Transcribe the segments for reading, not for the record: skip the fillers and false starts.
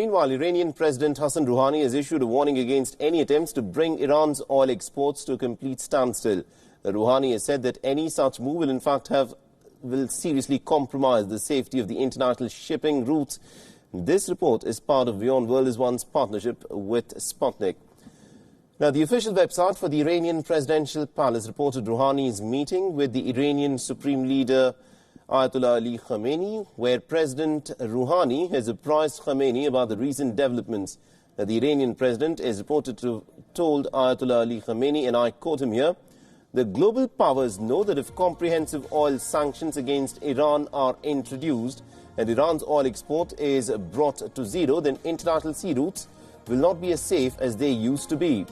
Meanwhile, Iranian President Hassan Rouhani has issued a warning against any attempts to bring Iran's oil exports to a complete standstill. Rouhani has said that any such move will in fact will seriously compromise the safety of the international shipping routes. This report is part of WION World is One's partnership with Sputnik. Now, the official website for the Iranian presidential palace reported Rouhani's meeting with the Iranian Supreme Leader Ayatollah Ali Khamenei, where President Rouhani has apprised Khamenei about the recent developments. The Iranian president is reported to have told Ayatollah Ali Khamenei, and I quote him here, "The global powers know that if comprehensive oil sanctions against Iran are introduced and Iran's oil export is brought to zero, then international sea routes will not be as safe as they used to be."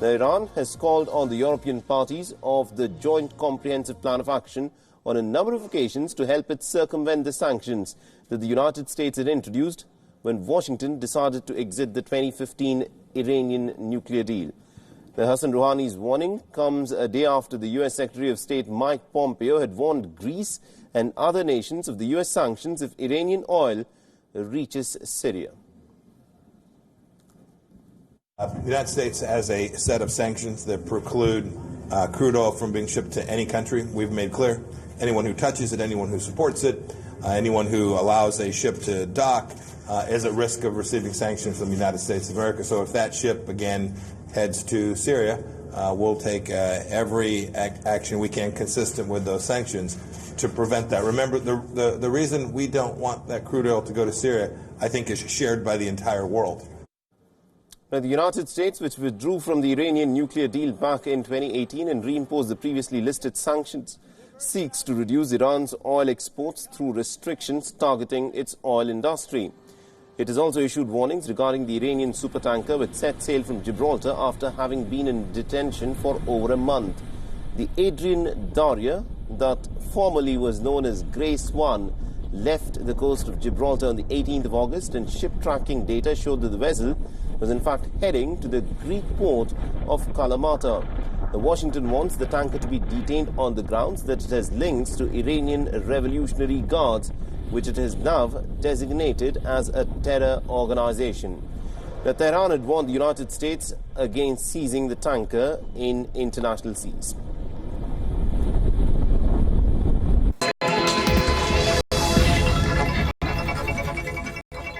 Now, Iran has called on the European parties of the Joint Comprehensive Plan of Action on a number of occasions to help it circumvent the sanctions that the United States had introduced when Washington decided to exit the 2015 Iranian nuclear deal. The Hassan Rouhani's warning comes a day after the U.S. Secretary of State Mike Pompeo had warned Greece and other nations of the U.S. sanctions if Iranian oil reaches Syria. The United States has a set of sanctions that preclude crude oil from being shipped to any country. We've made clear anyone who touches it, anyone who supports it, anyone who allows a ship to dock is at risk of receiving sanctions from the United States of America. So if that ship, again, heads to Syria, we'll take every action we can consistent with those sanctions to prevent that. Remember, the reason we don't want that crude oil to go to Syria, I think, is shared by the entire world. Now, the United States, which withdrew from the Iranian nuclear deal back in 2018 and reimposed the previously listed sanctions, seeks to reduce Iran's oil exports through restrictions targeting its oil industry. It has also issued warnings regarding the Iranian supertanker which set sail from Gibraltar after having been in detention for over a month. The Adrian Darya, that formerly was known as Grey Swan, left the coast of Gibraltar on the 18th of August, and ship tracking data showed that the vessel was in fact heading to the Greek port of Kalamata. Washington wants the tanker to be detained on the grounds that it has links to Iranian Revolutionary Guards, which it has now designated as a terror organization. Tehran had warned the United States against seizing the tanker in international seas.